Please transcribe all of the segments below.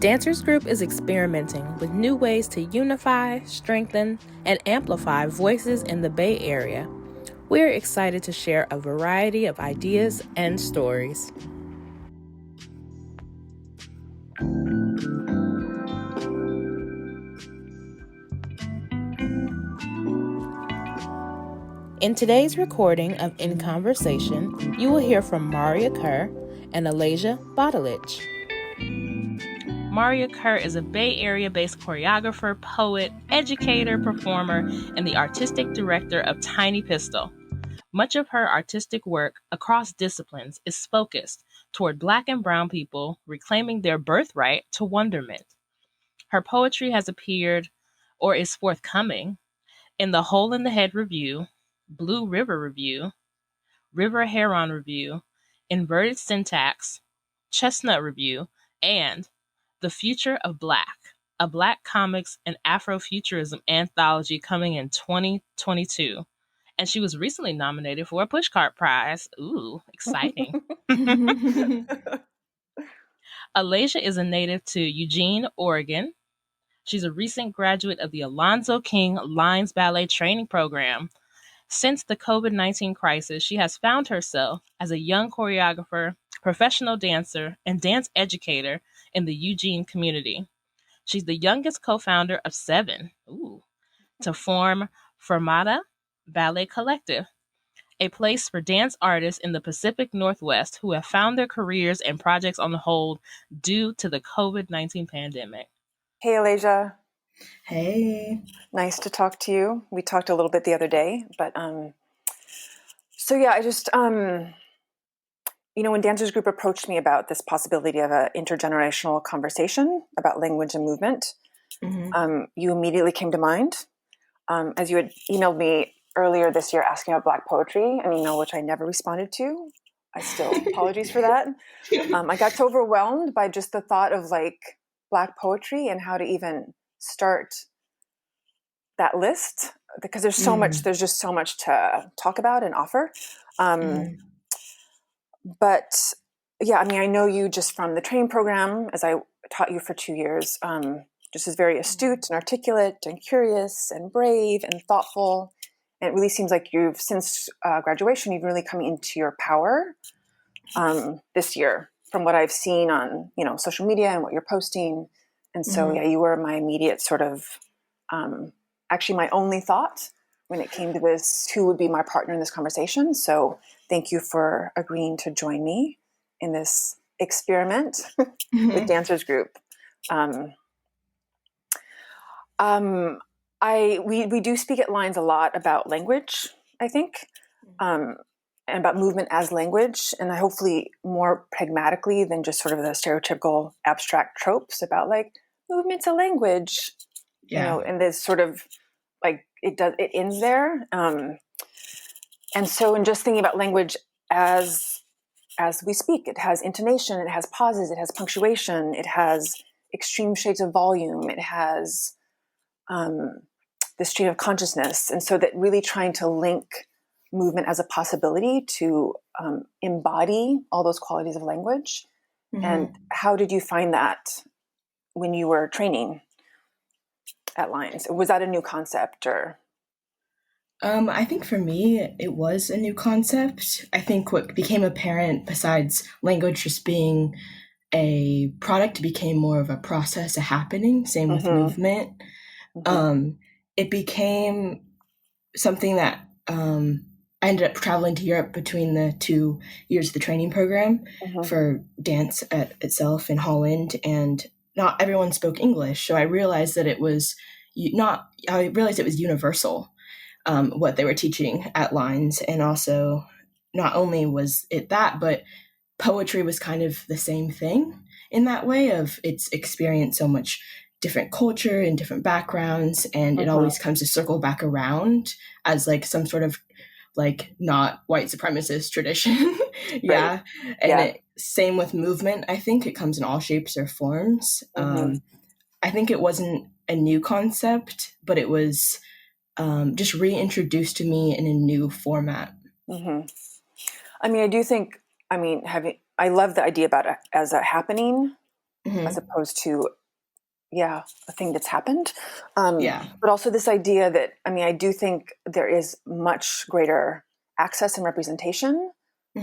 Dancers Group is experimenting with new ways to unify, strengthen, and amplify voices in the Bay Area. We're excited to share a variety of ideas and stories. In today's recording of In Conversation, you will hear from Maurya Kerr and Alaja Badalich. Maurya Kerr is a Bay Area-based choreographer, poet, educator, performer, and the artistic director of Tinypistol. Much of her artistic work across disciplines is focused toward Black and Brown people reclaiming their birthright to wonderment. Her poetry has appeared or is forthcoming in the Hole in the Head Review, Blue River Review, River Heron Review, Inverted Syntax, Chestnut Review, and The Future of Black, a Black comics and Afrofuturism anthology coming in 2022. And she was recently nominated for a Pushcart Prize. Ooh, exciting. Alaja is a native to Eugene, Oregon. She's a recent graduate of the Alonzo King Lines Ballet Training Program. Since the COVID-19 crisis, she has found herself as a young choreographer, professional dancer, and dance educator in the Eugene community. She's the youngest co-founder of 7 to form Fermata Ballet Collective, a place for dance artists in the Pacific Northwest who have found their careers and projects on hold due to the COVID-19 pandemic. Hey, Alaja. Hey. Nice to talk to you. We talked a little bit the other day, but so yeah, I just, when Dancers Group approached me about this possibility of an intergenerational conversation about language and movement, you immediately came to mind. As you had emailed me earlier this year asking about Black poetry, an email which I never responded to. I still apologies for that. I got so overwhelmed by just the thought of Black poetry and how to even start that list, because there's so much, there's just so much to talk about and offer. But yeah, I know you just from the training program, as I taught you for 2 years, just as very astute and articulate and curious and brave and thoughtful. And it really seems like you've, since graduation, you've really come into your power this year from what I've seen on, social media and what you're posting. And so, yeah, you were my immediate sort of, actually my only thought when it came to this, who would be my partner in this conversation. So thank you for agreeing to join me in this experiment with Dancers Group. We do speak at Lines a lot about language, I think, and about movement as language, and hopefully more pragmatically than just sort of the stereotypical abstract tropes about movement's a language, and this sort of it ends there. And so in just thinking about language as we speak, it has intonation, it has pauses, it has punctuation, it has extreme shades of volume, it has the stream of consciousness. And so that really trying to link movement as a possibility to embody all those qualities of language. And how did you find that when you were training at Lines? Was that a new concept or? I think for me, it was a new concept. I think what became apparent, besides language just being a product, became more of a process, a happening. Same with movement. It became something that I ended up traveling to Europe between the 2 years of the training program for dance itself in Holland, and not everyone spoke English. So I realized that it was universal, what they were teaching at Lines. And also not only was it that, but poetry was kind of the same thing in that way of its experience so much different culture and different backgrounds. And it always comes to circle back around as some sort of not white supremacist tradition. Yeah. And same with movement. I think it comes in all shapes or forms. I think it wasn't a new concept, but it was just reintroduced to me in a new format. I do think, I love the idea about it as a happening as opposed to, a thing that's happened. But also this idea that, I do think there is much greater access and representation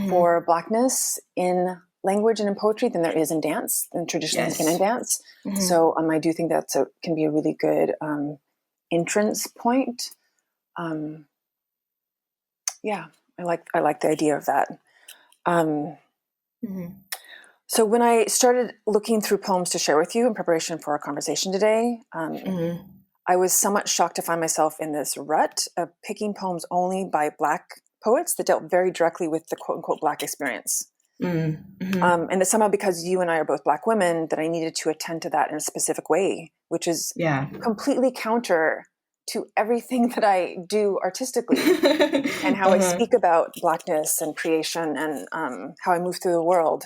for Blackness in language and in poetry than there is in dance, than traditionally has been in dance. So I do think that's can be a really good entrance point. I like the idea of that. So when I started looking through poems to share with you in preparation for our conversation today, I was somewhat shocked to find myself in this rut of picking poems only by Black poets that dealt very directly with the quote-unquote Black experience. And that somehow, because you and I are both Black women, that I needed to attend to that in a specific way, which is completely counter to everything that I do artistically and how I speak about Blackness and creation and how I move through the world.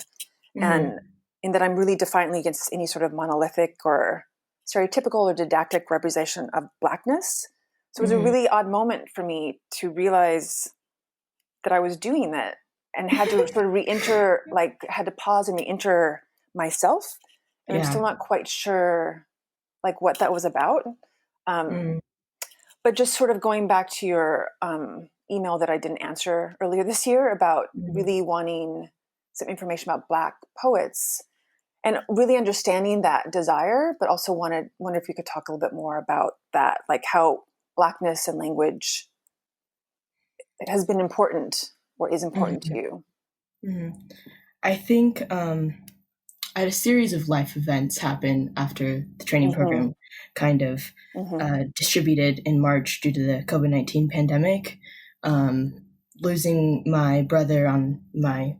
And in that I'm really defiantly against any sort of monolithic or stereotypical or didactic representation of Blackness. So it was a really odd moment for me to realize that I was doing that and had to sort of had to pause and re-enter myself. And I'm still not quite sure what that was about. But just sort of going back to your email that I didn't answer earlier this year about really wanting some information about Black poets and really understanding that desire, but also wonder if you could talk a little bit more about that, like how Blackness and language has been important or is important to you. I think I had a series of life events happen after the training program kind of distributed in March due to the COVID-19 pandemic. Losing my brother on my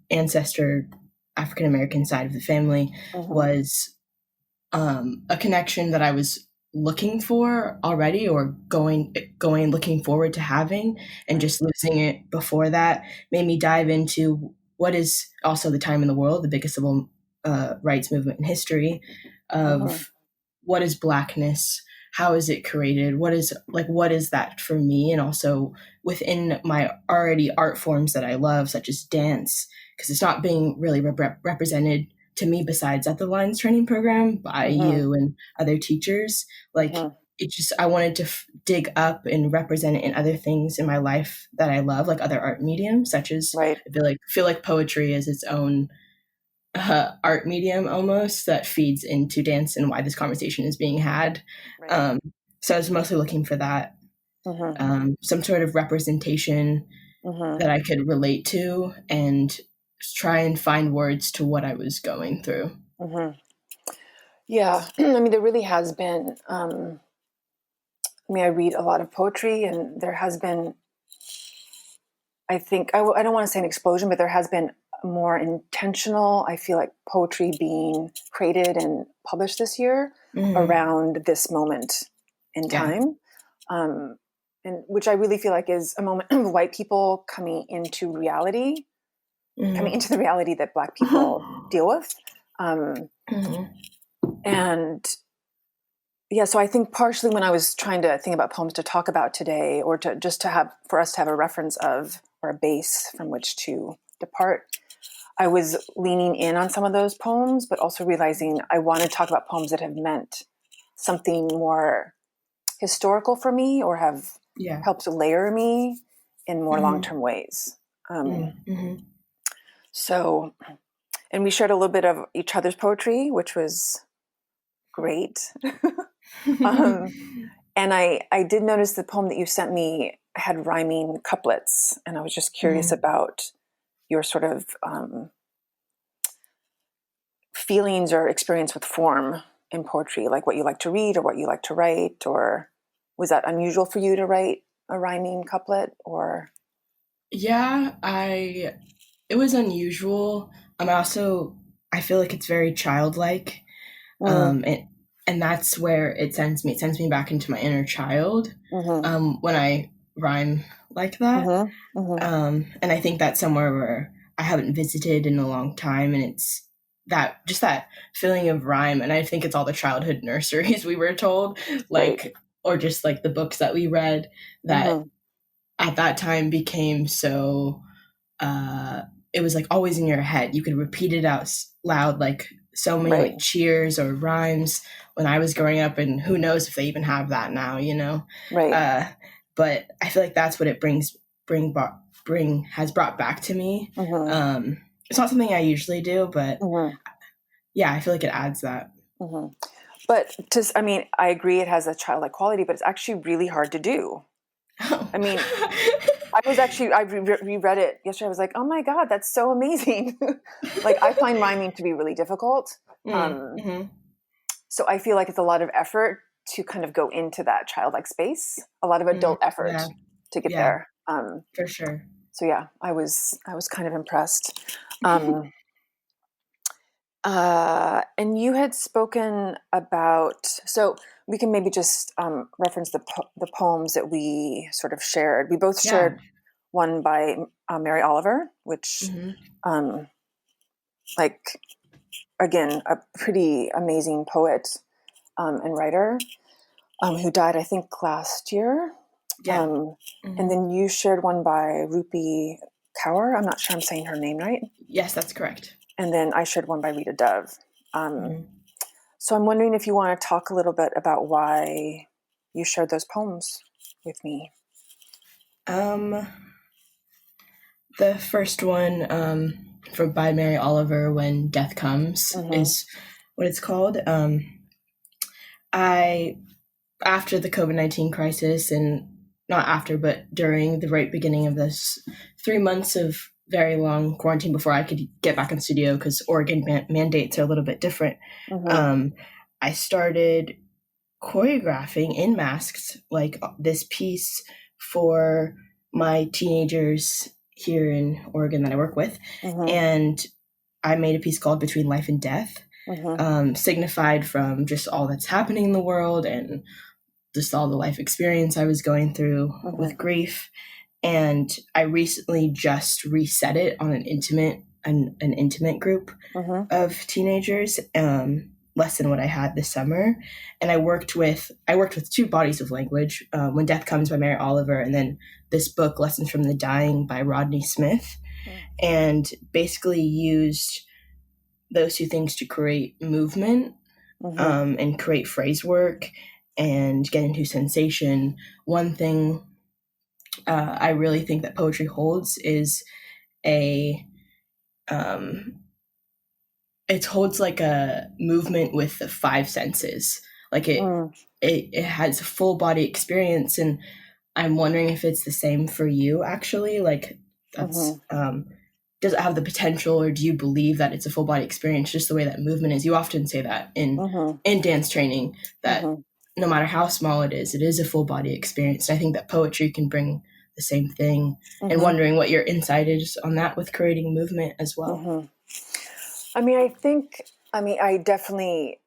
ancestor African-American side of the family was a connection that I was looking for already, or looking forward to having, and just losing it before that made me dive into what is also the time in the world, the biggest civil rights movement in history, of what is Blackness, how is it created, what is that for me, and also within my already art forms that I love, such as dance, because it's not being really represented to me besides at the Lines training program by you and other teachers. It just, I wanted to dig up and represent it in other things in my life that I love, like other art mediums, such as I feel like poetry is its own art medium almost that feeds into dance and why this conversation is being had. So I was mostly looking for that, some sort of representation that I could relate to and try and find words to what I was going through. Yeah, there really has been, I read a lot of poetry, and there has been, I think, I don't want to say an explosion, but there has been more intentional, I feel like, poetry being created and published this year around this moment in time. And which I really feel like is a moment of white people coming into reality, coming into the reality that Black people deal with. And so I think partially when I was trying to think about poems to talk about today, or to just to have, for us to have a reference of, or a base from which to depart, I was leaning in on some of those poems, but also realizing I want to talk about poems that have meant something more historical for me, or have helped to layer me in more long-term ways. So, and we shared a little bit of each other's poetry, which was great. And I did notice the poem that you sent me had rhyming couplets, and I was just curious about your sort of feelings or experience with form in poetry, like what you like to read or what you like to write, or was that unusual for you to write a rhyming couplet? Or it was unusual. I feel like it's very childlike, and that's where it sends me back into my inner child when I rhyme like that. And I think that's somewhere where I haven't visited in a long time, and it's that feeling of rhyme. And I think it's all the childhood nurseries we were told, or just like the books that we read that at that time became so it was like always in your head. You could repeat it out loud, like so many Right. like cheers or rhymes when I was growing up, and who knows if they even have that now, you know? Right. But I feel like that's what it has brought back to me. Mm-hmm. It's not something I usually do, but Mm-hmm. yeah, I feel like it adds that. Mm-hmm. But I mean, I agree it has a childlike quality, but it's actually really hard to do. Oh. I mean, I reread it yesterday. I was like, oh my God, that's so amazing. Like, I find rhyming to be really difficult. Mm-hmm. So I feel like it's a lot of effort to kind of go into that childlike space, a lot of adult effort Yeah. to get Yeah, there. for sure. So yeah, I was kind of impressed. And you had spoken about, so we can maybe just reference the poems that we sort of shared. We both Yeah. shared one by Mary Oliver, which, like, again, a pretty amazing poet and writer who died, I think, last year. Yeah. And then you shared one by Rupi Kaur. I'm not sure I'm saying her name right. Yes, that's correct. And then I shared one by Rita Dove. So I'm wondering if you want to talk a little bit about why you shared those poems with me. The first one by Mary Oliver, When Death Comes, is what it's called. After the COVID-19 crisis, and not after, but during the right beginning of this 3 months of very long quarantine before I could get back in the studio because Oregon mandates are a little bit different. I started choreographing in masks, like this piece for my teenagers here in Oregon that I work with. And I made a piece called Between Life and Death, signified from just all that's happening in the world and just all the life experience I was going through with grief. And I recently just reset it on an intimate group of teenagers, less than what I had this summer. And I worked with two bodies of language, When Death Comes by Mary Oliver, and then this book, Lessons from the Dying by Rodney Smith, and basically used those two things to create movement and create phrase work and get into sensation. One thing I really think that poetry holds is it holds like a movement with the five senses. Like it has a full body experience, and I'm wondering if it's the same for you actually. Like that's does it have the potential, or do you believe that it's a full body experience just the way that movement is? You often say that in dance training, that no matter how small it is a full body experience. And I think that poetry can bring the same thing, and wondering what your insight is on that with creating movement as well. I definitely,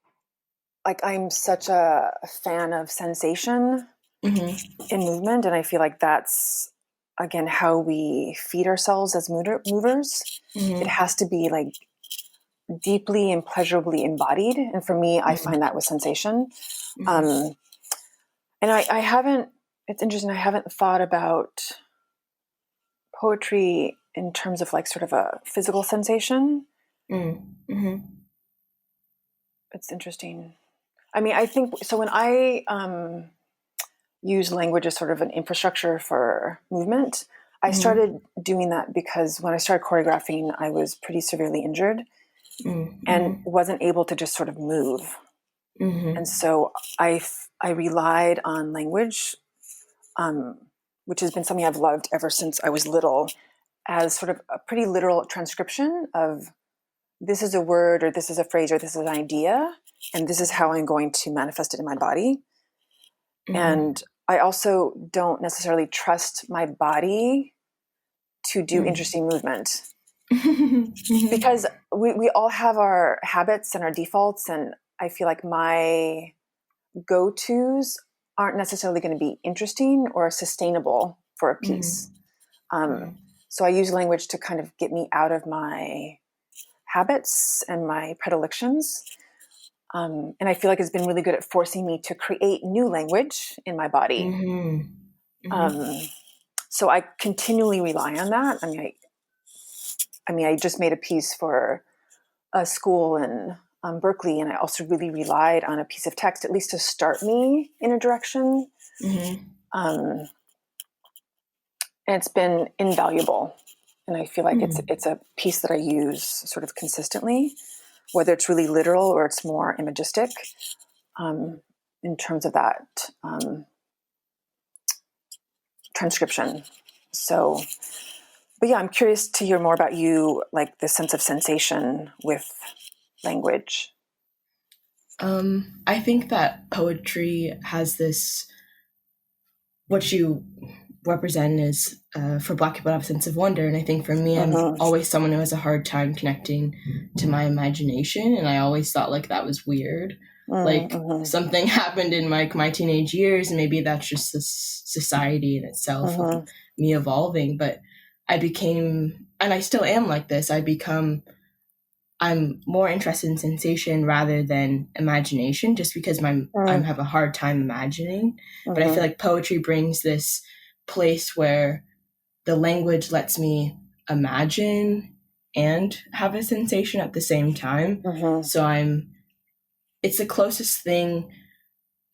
like, I'm such a fan of sensation in movement, and I feel like that's, again, how we feed ourselves as movers. It has to be like deeply and pleasurably embodied, and for me, I find that with sensation. And I haven't, it's interesting, I haven't thought about poetry in terms of like sort of a physical sensation. It's interesting. I mean, I think so. When I use language as sort of an infrastructure for movement, I started doing that because when I started choreographing, I was pretty severely injured and wasn't able to just sort of move. And so I relied on language, which has been something I've loved ever since I was little, as sort of a pretty literal transcription of, this is a word, or this is a phrase, or this is an idea, and this is how I'm going to manifest it in my body. And I also don't necessarily trust my body to do interesting movement because we all have our habits and our defaults, and I feel like my go-tos aren't necessarily going to be interesting or sustainable for a piece. So I use language to kind of get me out of my habits and my predilections. And I feel like it's been really good at forcing me to create new language in my body. So I continually rely on that. I mean, I just made a piece for a school in Berkeley, and I also really relied on a piece of text, at least to start me in a direction. Mm-hmm. And it's been invaluable. And I feel like it's a piece that I use sort of consistently, whether it's really literal or it's more imagistic, in terms of that transcription. So, but yeah, I'm curious to hear more about you, like the sense of sensation with language. I think that poetry has this, what you represent is, for Black people to have a sense of wonder. And I think for me, I'm always someone who has a hard time connecting to my imagination. And I always thought like that was weird. Like something happened in my teenage years, and maybe that's just the society in itself of me evolving. But I became, and I still am like this, I'm more interested in sensation rather than imagination, just because I have a hard time imagining. But I feel like poetry brings this place where the language lets me imagine and have a sensation at the same time. So it's the closest thing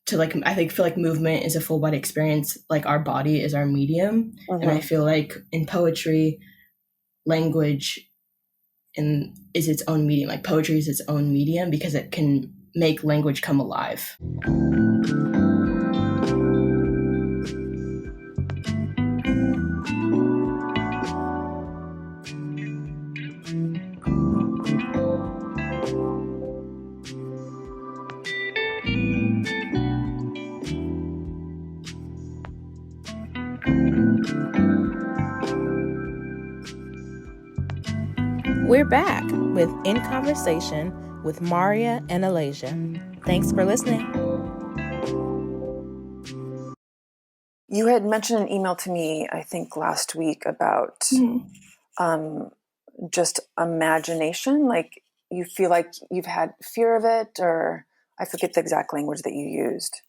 to, like, I feel like movement is a full body experience. Like our body is our medium. And I feel like in poetry, language is its own medium. Like poetry is its own medium because it can make language come alive. We're back with In Conversation with Maurya and Alaja. Thanks for listening. You had mentioned an email to me, I think last week, about just imagination. Like you feel like you've had fear of it, or I forget the exact language that you used.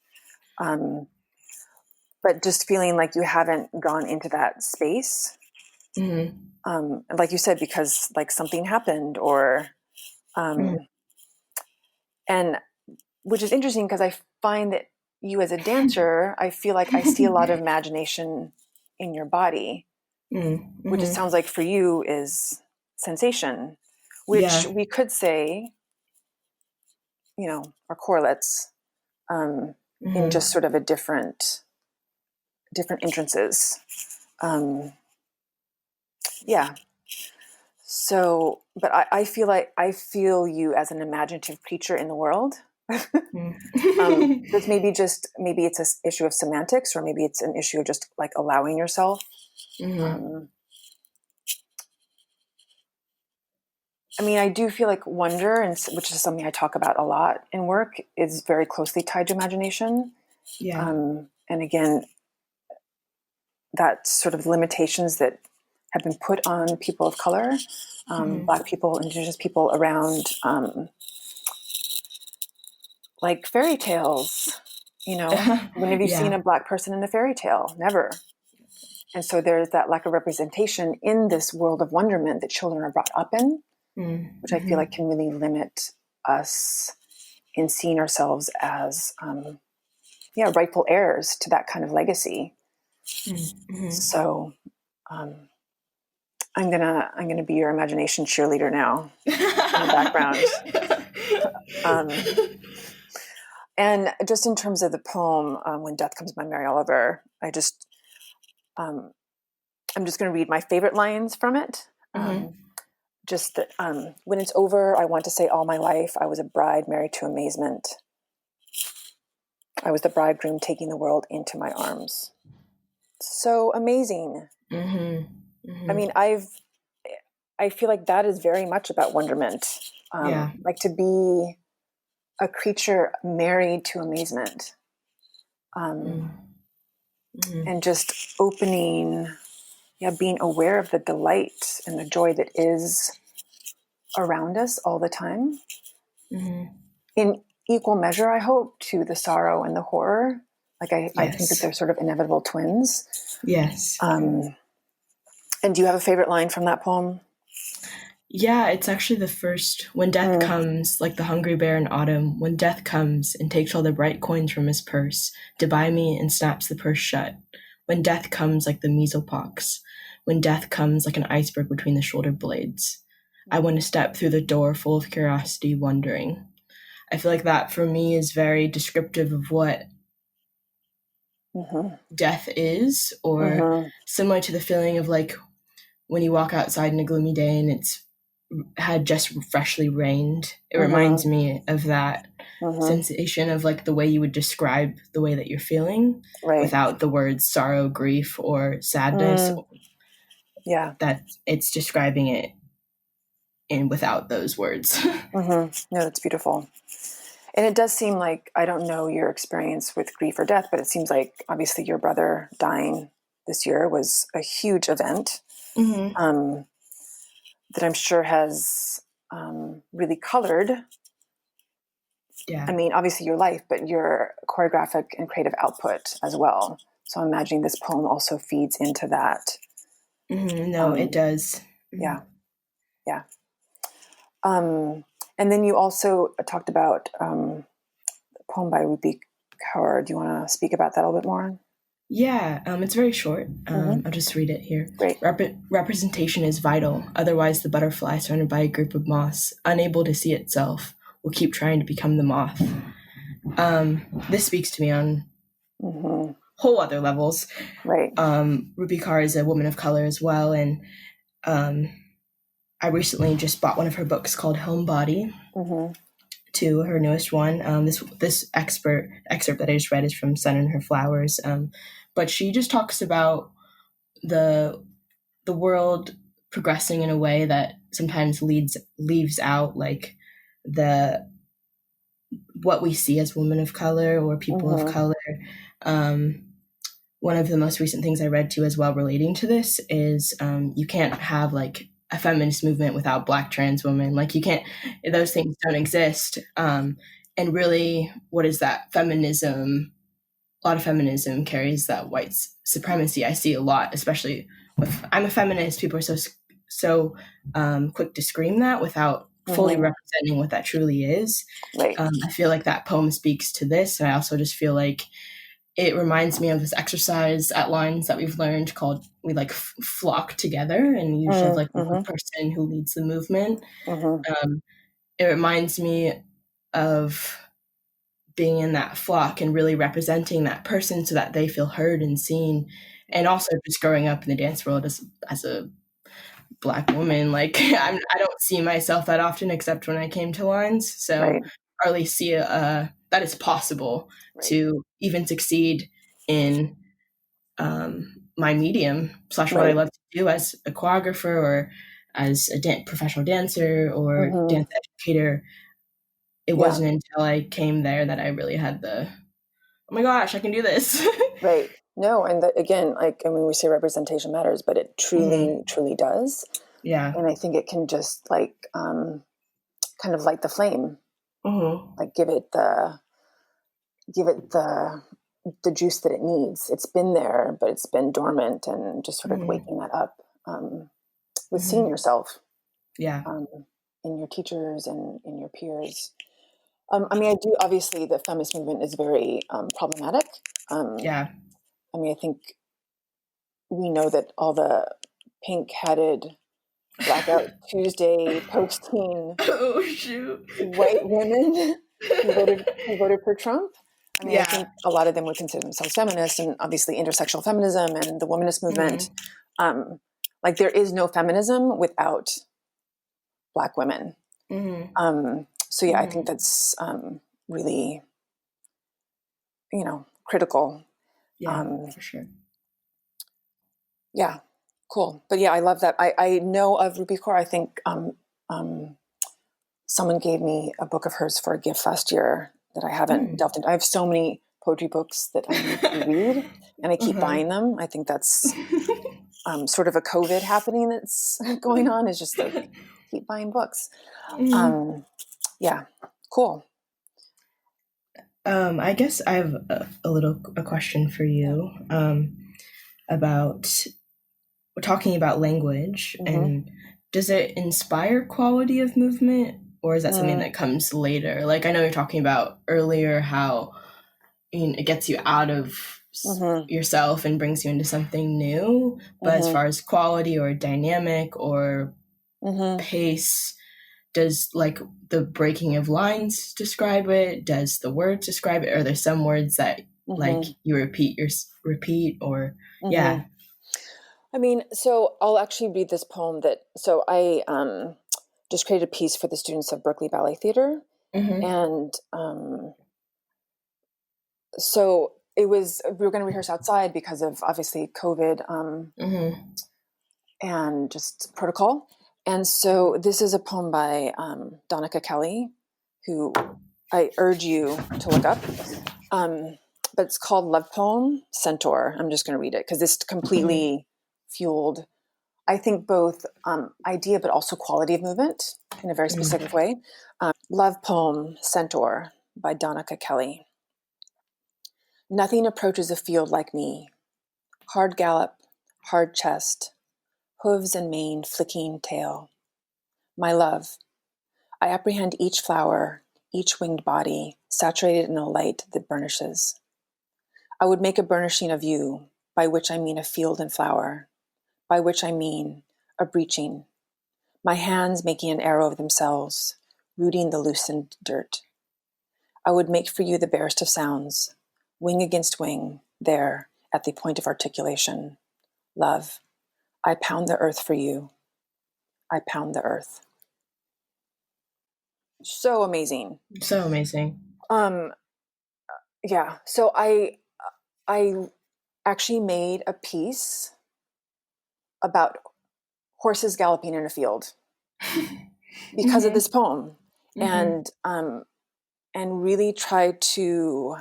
But just feeling like you haven't gone into that space. Like you said, because like something happened, or and which is interesting because I find that you as a dancer, I feel like I see a lot of imagination in your body, which it sounds like for you is sensation, which we could say, are correlates in just sort of a different entrances. Yeah. So, but I feel like I feel you as an imaginative creature in the world. It's maybe it's an issue of semantics, or maybe it's an issue of just like allowing yourself. I do feel like wonder, and which is something I talk about a lot in work, is very closely tied to imagination. Yeah. And again, that sort of limitations that have been put on people of color, Black people, Indigenous people around, like fairy tales. When have you seen a Black person in a fairy tale? Never. And so there's that lack of representation in this world of wonderment that children are brought up in, which I feel like can really limit us in seeing ourselves as, rightful heirs to that kind of legacy. So I'm gonna be your imagination cheerleader now in the background. And just in terms of the poem, When Death Comes by Mary Oliver, I'm just going to read my favorite lines from it. Just that, when it's over, I want to say all my life, I was a bride married to amazement. I was the bridegroom taking the world into my arms. So amazing. I feel like that is very much about wonderment. Like to be a creature married to amazement. And just opening, being aware of the delight and the joy that is around us all the time. In equal measure, I hope, to the sorrow and the horror. Like I think that they're sort of inevitable twins. Yes. And do you have a favorite line from that poem? Yeah, it's actually the first. When death comes, like the hungry bear in autumn, when death comes and takes all the bright coins from his purse to buy me and snaps the purse shut. When death comes like the measles pox. When death comes like an iceberg between the shoulder blades. I want to step through the door full of curiosity, wondering. I feel like that for me is very descriptive of what death is, or similar to the feeling of like when you walk outside in a gloomy day and it's had just freshly rained. It reminds me of that sensation of like the way you would describe the way that you're feeling without the words sorrow, grief, or sadness. Yeah. That it's describing it in without those words. No, that's beautiful. And it does seem like, I don't know your experience with grief or death, but it seems like obviously your brother dying this year was a huge event that I'm sure has really colored, I mean, obviously your life, but your choreographic and creative output as well. So I'm imagining this poem also feeds into that. No, it does. Yeah. Yeah. And then you also talked about a poem by Rupi Kaur. Do you want to speak about that a little bit more? Yeah, it's very short. I'll just read it here. Great. Representation is vital. Otherwise, the butterfly surrounded by a group of moths, unable to see itself, will keep trying to become the moth. This speaks to me on whole other levels. Right. Rupi Kaur is a woman of color as well, and I recently just bought one of her books called Homebody. To her newest one. This excerpt that I just read is from Sun and Her Flowers. But she just talks about the world progressing in a way that sometimes leaves out like what we see as women of color or people of color. One of the most recent things I read too as well relating to this is you can't have like a feminist movement without Black trans women. Like you can't, those things don't exist. And really, what is that? Feminism, a lot of feminism carries that white supremacy. I see a lot, especially with, I'm a feminist, people are so quick to scream that without fully representing what that truly is. Right. I feel like that poem speaks to this. And I also just feel like it reminds me of this exercise at Lines that we've learned called we like flock together, and you usually have like one person who leads the movement. It reminds me of being in that flock and really representing that person so that they feel heard and seen. And also just growing up in the dance world as a Black woman, like I don't see myself that often except when I came to Lines. So I really see that it's possible to even succeed in my medium / what I love to do as a choreographer or as a professional dancer or dance educator. It wasn't until I came there that I really had oh my gosh, I can do this. Right. No, and again, like, I mean, we say representation matters, but it truly, truly does. Yeah. And I think it can just like kind of light the flame, like give it the juice that it needs. It's been there, but it's been dormant, and just sort of waking that up with seeing yourself, in your teachers and in your peers. I mean, I do, obviously the feminist movement is very problematic. I mean, I think we know that all the pink-hatted Blackout Tuesday posting white women who voted for Trump. I mean, I think a lot of them would consider themselves feminists, and obviously intersectional feminism and the womanist movement. Like there is no feminism without Black women. So yeah, I think that's really, critical. For sure. Yeah, cool. But yeah, I love that. I know of Rupi Kaur. I think someone gave me a book of hers for a gift last year that I haven't delved into. I have so many poetry books that I need to read, and I keep buying them. I think that's sort of a COVID happening that's going on, is just like keep buying books. Yeah, cool. I guess I have a question for you about talking about language and does it inspire quality of movement, or is that something that comes later? Like, I know you're talking about earlier how it gets you out of yourself and brings you into something new. But as far as quality or dynamic or pace, does like the breaking of lines describe it? Does the words describe it? Are there some words that like you repeat or yeah? I mean, so I'll actually read this poem so I just created a piece for the students of Berkeley Ballet Theater. And so we were going to rehearse outside because of obviously COVID and just protocol. And so this is a poem by Donica Kelly, who I urge you to look up. But it's called Love Poem Centaur. I'm just going to read it because this completely fueled, I think, both idea but also quality of movement in a very specific way. Love Poem Centaur by Donica Kelly. Nothing approaches a field like me. Hard gallop, hard chest, hooves and mane flicking tail. My love, I apprehend each flower, each winged body, saturated in a light that burnishes. I would make a burnishing of you, by which I mean a field and flower, by which I mean a breaching. My hands making an arrow of themselves, rooting the loosened dirt. I would make for you the barest of sounds, wing against wing, there, at the point of articulation. Love, I pound the earth for you. I pound the earth. So amazing. So amazing. Yeah. So I actually made a piece about horses galloping in a field because of this poem, and really tried to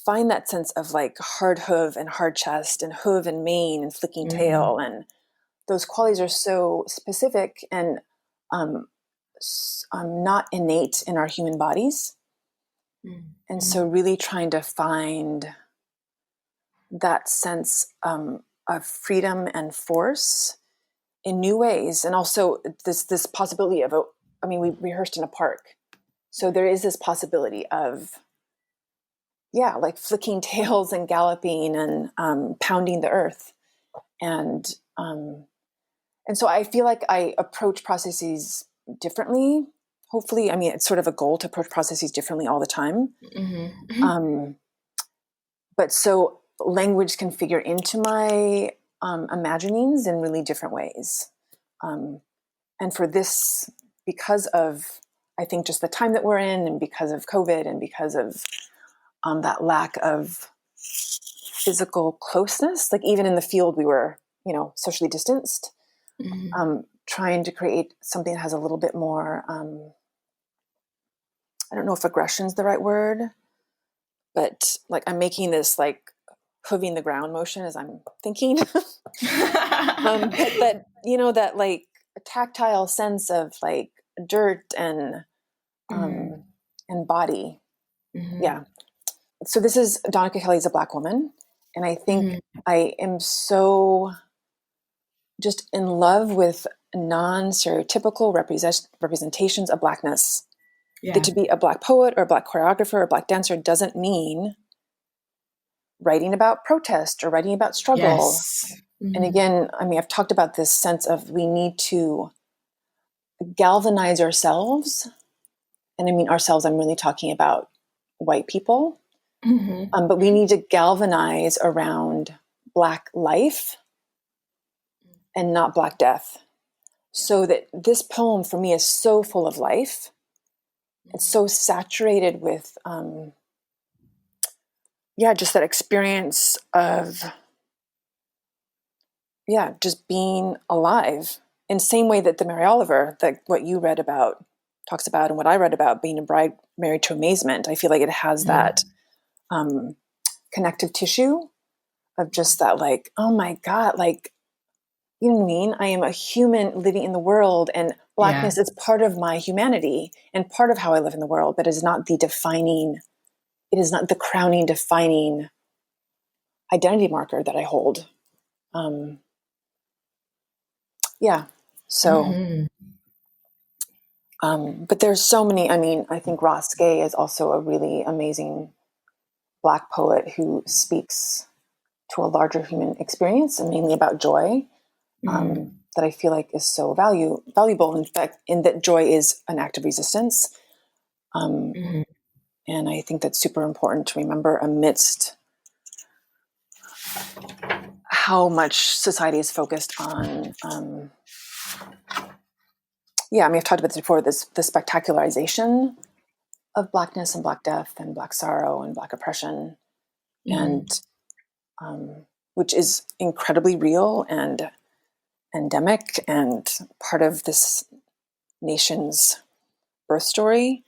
find that sense of like hard hoof and hard chest and hoof and mane and flicking tail, and those qualities are so specific and not innate in our human bodies. And so really trying to find that sense of freedom and force in new ways. And also this possibility of, we rehearsed in a park. So there is this possibility of, like flicking tails and galloping and pounding the earth. And so I feel like I approach processes differently. Hopefully, it's sort of a goal to approach processes differently all the time. But so language can figure into my imaginings in really different ways. And for this, because of, I think, just the time that we're in, and because of COVID, and because of that lack of physical closeness, like even in the field, we were, socially distanced, trying to create something that has a little bit more, I don't know if aggression is the right word, but like I'm making this like hooving the ground motion as I'm thinking. But that, that like a tactile sense of like dirt and body. Yeah. So this is Donica Kelly's a Black woman. And I think I am so just in love with non-stereotypical representations of Blackness. Yeah. That to be a Black poet or a Black choreographer or a Black dancer doesn't mean writing about protest or writing about struggle. Yes. And again, I've talked about this sense of we need to galvanize ourselves. And ourselves, I'm really talking about white people. But we need to galvanize around Black life and not Black death. So that this poem for me is so full of life. It's so saturated with, just that experience of, just being alive in the same way that the Mary Oliver, that what you read about, talks about, and what I read about being a bride married to amazement. I feel like it has that connective tissue of just that, like, oh my God, like, you know what I mean? I am a human living in the world, and Blackness is part of my humanity and part of how I live in the world, but it is not the crowning, defining identity marker that I hold. So, but there's so many. I mean, I think Ross Gay is also a really amazing Black poet who speaks to a larger human experience, and mainly about joy, that I feel like is so valuable. In fact, in that joy is an act of resistance. And I think that's super important to remember amidst how much society is focused on. I've talked about this before. The spectacularization of Blackness and Black death and Black sorrow and Black oppression, and which is incredibly real and endemic and part of this nation's birth story.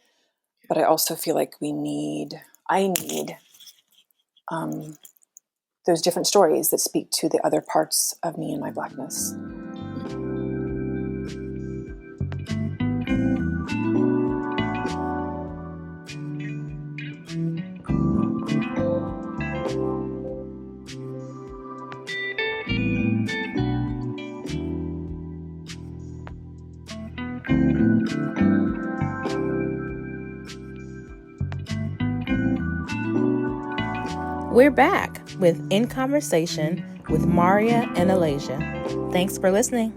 But I also feel like I need those different stories that speak to the other parts of me and my Blackness. We're back with In Conversation with Maurya and Alaja. Thanks for listening.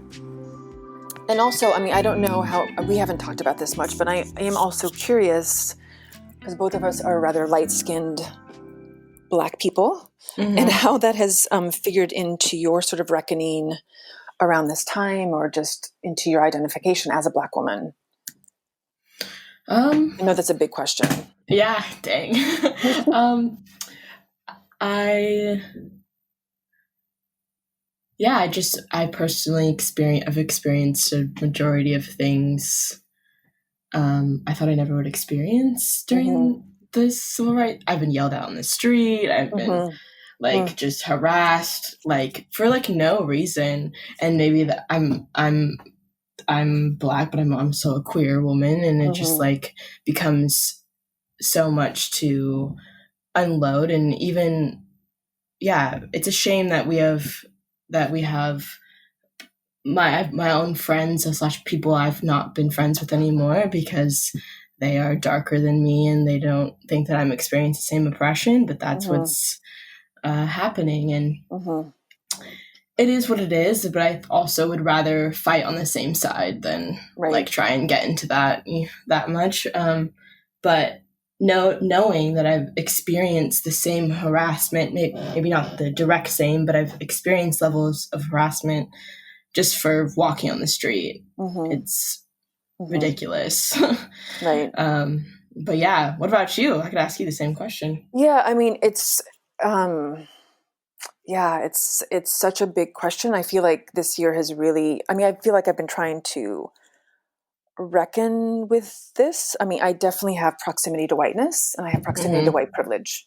And also, I mean, I don't know how, we haven't talked about this much, but I am also curious, because both of us are rather light-skinned Black people, and how that has figured into your sort of reckoning around this time, or just into your identification as a Black woman. I know that's a big question. Yeah, dang. I personally have experienced a majority of things I thought I never would experience during the civil rights. I've been yelled at on the street. I've been just harassed, for no reason. And maybe that I'm Black, but I'm also a queer woman, and it just becomes so much to unload. And even it's a shame that we have my own friends / people I've not been friends with anymore because they are darker than me and they don't think that I'm experiencing the same oppression, but that's what's happening. And it is what it is, but I also would rather fight on the same side than try and get into that much. But knowing that I've experienced the same harassment, maybe not the direct same, but I've experienced levels of harassment just for walking on the street. It's ridiculous. Right. But yeah, what about you? I could ask you the same question. Yeah, I mean, it's such a big question. I feel like this year has really, I feel like I've been trying to reckon with this. I mean, I definitely have proximity to whiteness, and I have proximity to white privilege,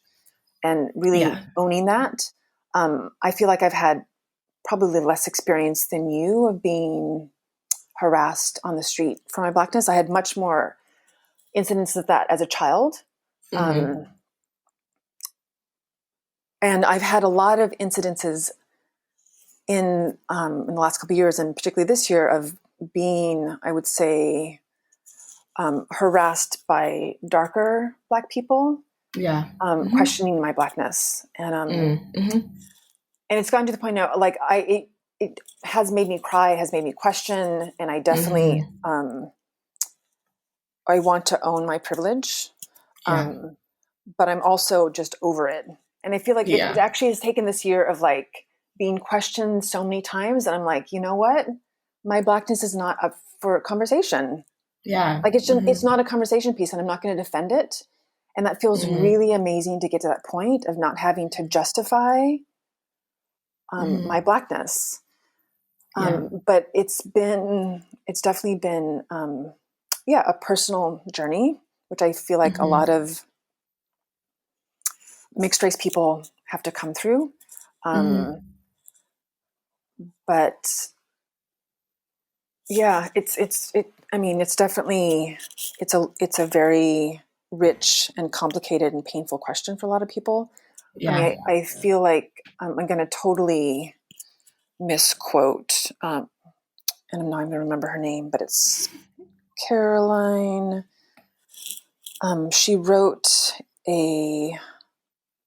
and really owning that. I feel like I've had probably less experience than you of being harassed on the street for my Blackness. I had much more incidents of that as a child. And I've had a lot of incidences in the last couple of years, and particularly this year, of being, I would say, harassed by darker Black people, questioning my Blackness. And it's gotten to the point now, it has made me cry, has made me question, and I definitely, I want to own my privilege, but I'm also just over it. And I feel like it actually has taken this year of being questioned so many times, and I'm like, you know what? My Blackness is not up for conversation. It's not a conversation piece, and I'm not going to defend it. And that feels really amazing to get to that point of not having to justify my Blackness. But it's definitely been, a personal journey, which I feel like a lot of mixed race people have to come through. But yeah, it's definitely, it's a very rich and complicated and painful question for a lot of people. I feel like I'm going to totally misquote, and and I'm not even going to remember her name, but it's Caroline. She wrote a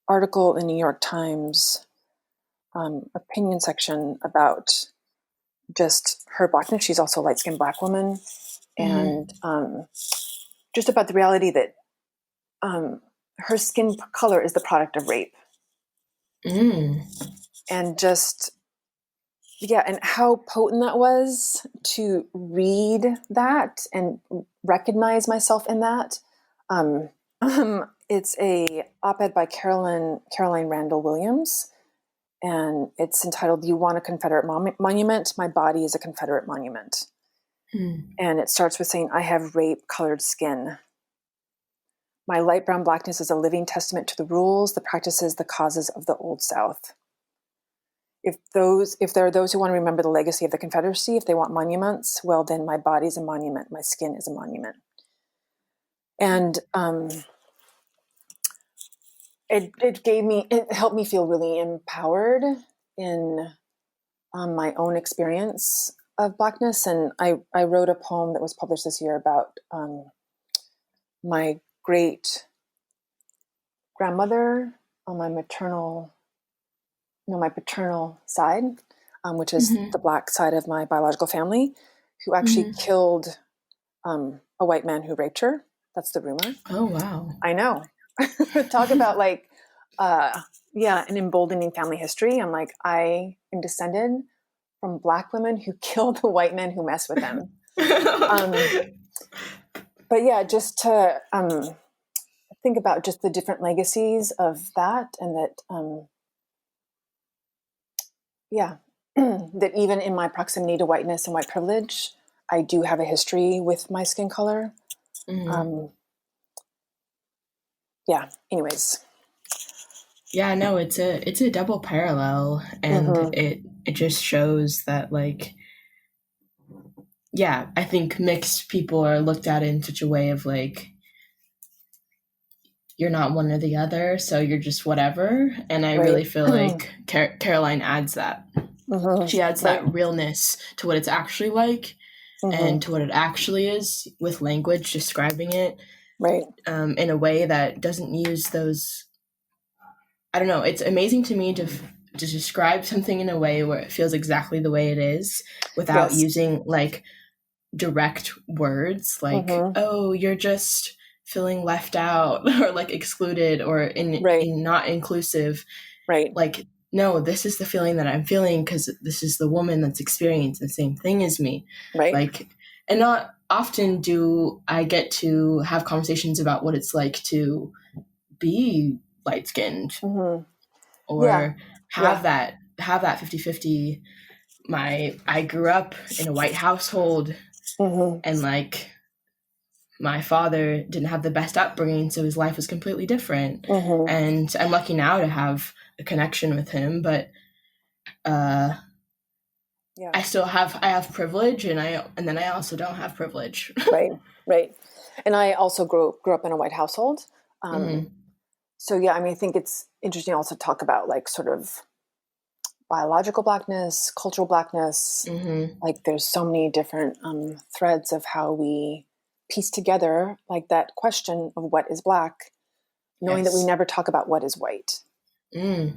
article in New York Times opinion section about just her Blackness. She's also a light-skinned Black woman, and just about the reality that her skin color is the product of rape. And just, yeah, and how potent that was to read that and recognize myself in that. It's a op-ed by Caroline Randall Williams, and it's entitled, "You Want a Confederate Monument? My Body is a Confederate Monument." And it starts with saying, "I have rape-colored skin. My light brown Blackness is a living testament to the rules, the practices, the causes of the Old South. If there are those who want to remember the legacy of the Confederacy, if they want monuments, well, then my body is a monument, my skin is a monument." And it helped me feel really empowered in my own experience of Blackness. And I wrote a poem that was published this year about my great grandmother on my paternal side, which is the Black side of my biological family, who actually killed a white man who raped her. That's the rumor. Oh, wow. I know. Talk about like, an emboldening family history. I'm like, I am descended from Black women who killed the white men who mess with them. But yeah, just to think about just the different legacies of that, and that, that even in my proximity to whiteness and white privilege, I do have a history with my skin color. Anyways. Yeah, no, it's a double parallel, and it just shows that, like, yeah, I think mixed people are looked at in such a way of like, you're not one or the other, so you're just whatever. And I really feel like Caroline adds that. She adds that realness to what it's actually like, and to what it actually is, with language describing it, in a way that doesn't use those. I don't know. It's amazing to me to describe something in a way where it feels exactly the way it is, without using like direct words, like, oh, you're just feeling left out, or like excluded, or in not inclusive. Like, no, this is the feeling that I'm feeling because this is the woman that's experiencing the same thing as me. Like, and not often do I get to have conversations about what it's like to be light-skinned, or have that 50-50. I grew up in a white household, and like, my father didn't have the best upbringing, so his life was completely different. And I'm lucky now to have a connection with him, but I have privilege, and then I also don't have privilege. Right. And I also grew up in a white household. So yeah, I mean, I think it's interesting also to talk about like sort of biological Blackness, cultural Blackness. Like, there's so many different threads of how we piece together like that question of what is Black, knowing that we never talk about what is white. So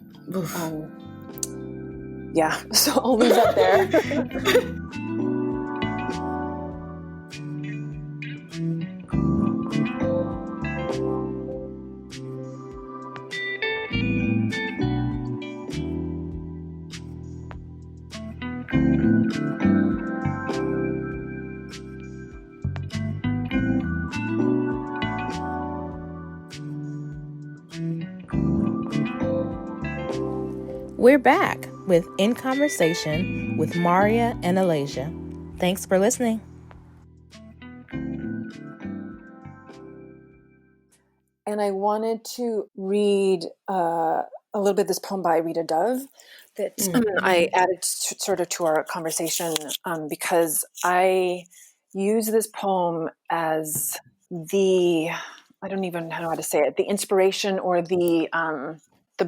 I'll leave that there. We're back with In Conversation with Maurya and Alaja. Thanks for listening. And I wanted to read a little bit of this poem by Rita Dove that I added sort of to our conversation, because I use this poem as I don't even know how to say it, the inspiration or the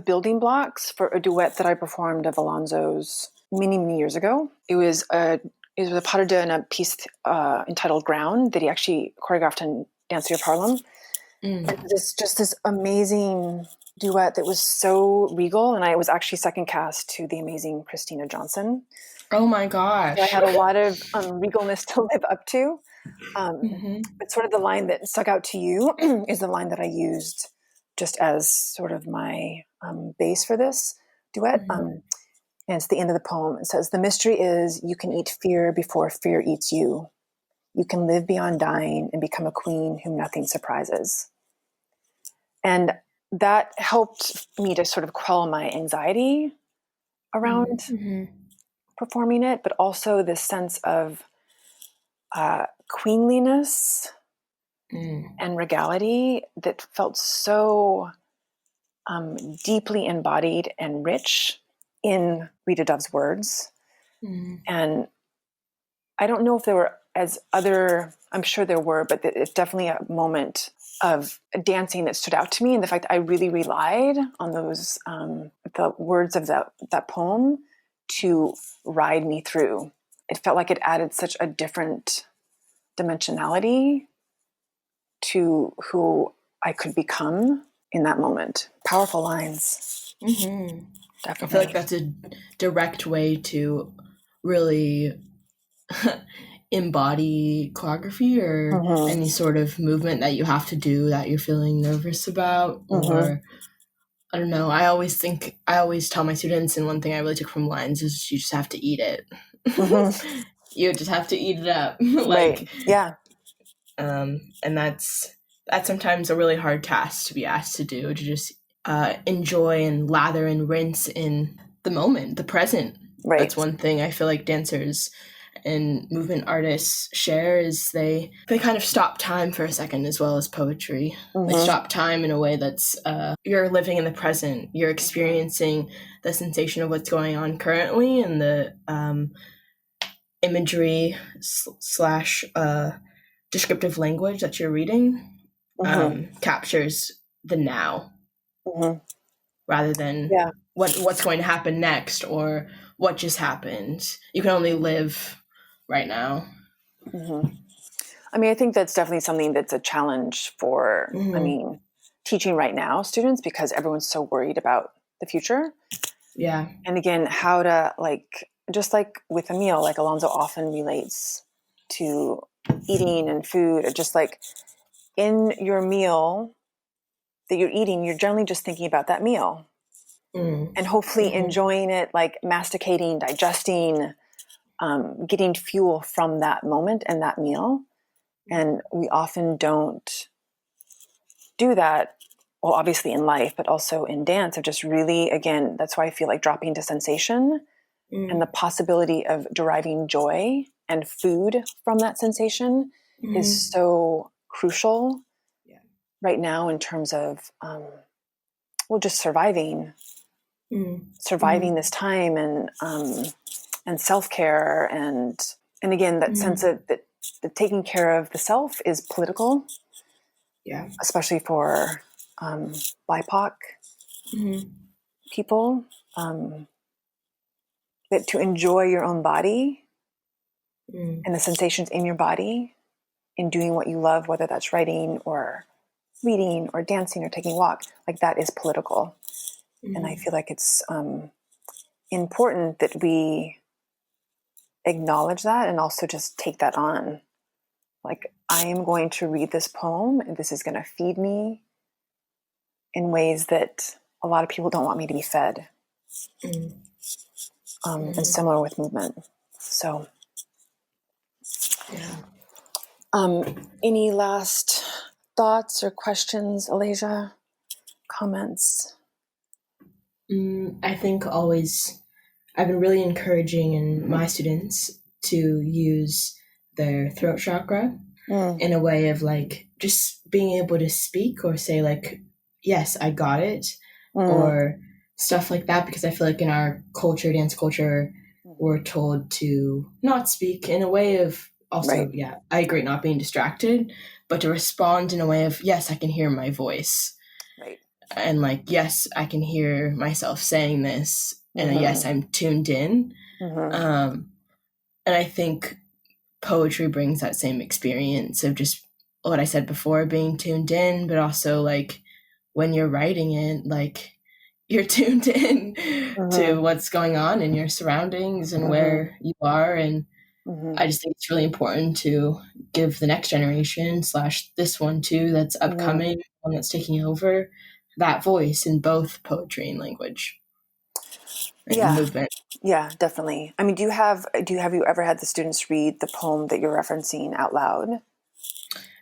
building blocks for a duet that I performed of Alonzo's many, many years ago. It it was a pas de deux in a piece entitled Ground that he actually choreographed in Dance of Harlem. And just this amazing duet that was so regal, and I was actually second cast to the amazing Christina Johnson. Oh my gosh. So I had a lot of regalness to live up to. But sort of the line that stuck out to you is the line that I used just as sort of my base for this duet. And it's the end of the poem. It says, "The mystery is you can eat fear before fear eats you. You can live beyond dying and become a queen whom nothing surprises." And that helped me to sort of quell my anxiety around performing it, but also this sense of queenliness and regality that felt so deeply embodied and rich in Rita Dove's words. And I don't know if there were I'm sure there were, but it's definitely a moment of dancing that stood out to me. And the fact that I really relied on those, the words of that poem to ride me through. It felt like it added such a different dimensionality to who I could become in that moment. Powerful lines. Definitely. I feel like that's a direct way to really embody choreography or any sort of movement that you have to do that you're feeling nervous about. Or I don't know, I always tell my students, and one thing I really took from lines is you just have to eat it. You just have to eat it up. Right. Yeah. And that's sometimes a really hard task to be asked to do, to just enjoy and lather and rinse in the moment, the present. Right. That's one thing I feel like dancers and movement artists share, is they kind of stop time for a second, as well as poetry. They stop time in a way that's you're living in the present. You're experiencing the sensation of what's going on currently, and the imagery slash descriptive language that you're reading captures the now rather than what's going to happen next or what just happened. You can only live right now. I mean, I think that's definitely something that's a challenge for, teaching right now students, because everyone's so worried about the future. Yeah. And again, how to, just like with a meal, like Alonzo often relates to eating and food, or just like in your meal that you're eating, you're generally just thinking about that meal and hopefully enjoying it, like masticating, digesting, getting fuel from that moment and that meal. And we often don't do that. Well, obviously in life, but also in dance, of just really, again, that's why I feel like dropping to sensation and the possibility of deriving joy and food from that sensation is so crucial right now in terms of, just surviving this time, and self-care, and again, that sense of that taking care of the self is political, especially for BIPOC people, that to enjoy your own body and the sensations in your body in doing what you love, whether that's writing or reading or dancing or taking a walk, like that is political. And I feel like it's important that we acknowledge that and also just take that on. Like, I am going to read this poem and this is going to feed me in ways that a lot of people don't want me to be fed. And similar with movement. So, any last thoughts or questions, Alaja? Comments? I think always I've been really encouraging in my students to use their throat chakra in a way of like just being able to speak or say like, yes, I got it, or stuff like that, because I feel like in our culture, dance culture, we're told to not speak in a way of also, I agree, not being distracted, but to respond in a way of, yes, I can hear my voice. Right. And like, yes, I can hear myself saying this, and yes, I'm tuned in. And And I think poetry brings that same experience of just what I said before, being tuned in, but also like when you're writing it, like you're tuned in to what's going on in your surroundings and where you are. And I just think it's really important to give the next generation / this one too that's upcoming, one that's taking over, that voice in both poetry and language. And movement. Yeah, definitely. I mean, have you ever had the students read the poem that you're referencing out loud?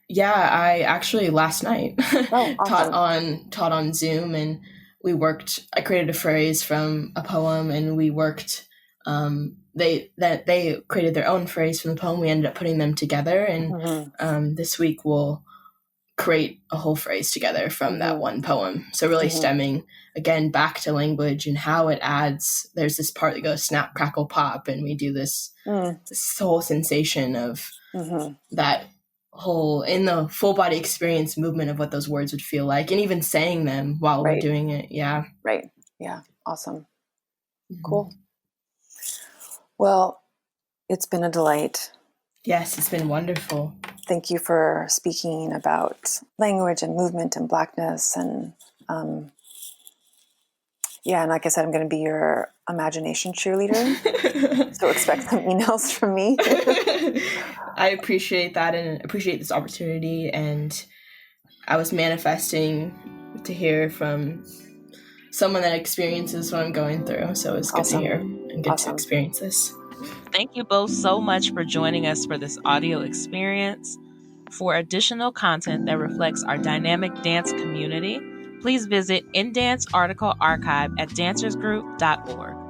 Yeah, I actually last night awesome. taught on Zoom, and we worked. I created a phrase from a poem, and we worked. They created their own phrase from the poem. We ended up putting them together, and this week we'll create a whole phrase together from that one poem. So really stemming again back to language and how it adds. There's this part that goes snap, crackle, pop, and we do this whole sensation of that whole in the full body experience movement of what those words would feel like, and even saying them while we're doing it. Yeah. Right. Yeah. Awesome. Cool. Well, it's been a delight. Yes, it's been wonderful. Thank you for speaking about language and movement and Blackness. And and like I said, I'm going to be your imagination cheerleader. So expect some emails from me. I appreciate that and appreciate this opportunity. And I was manifesting to hear from someone that experiences what I'm going through. So it's good to hear and good to experience this. Thank you both so much for joining us for this audio experience. For additional content that reflects our dynamic dance community, please visit InDance Article Archive at dancersgroup.org.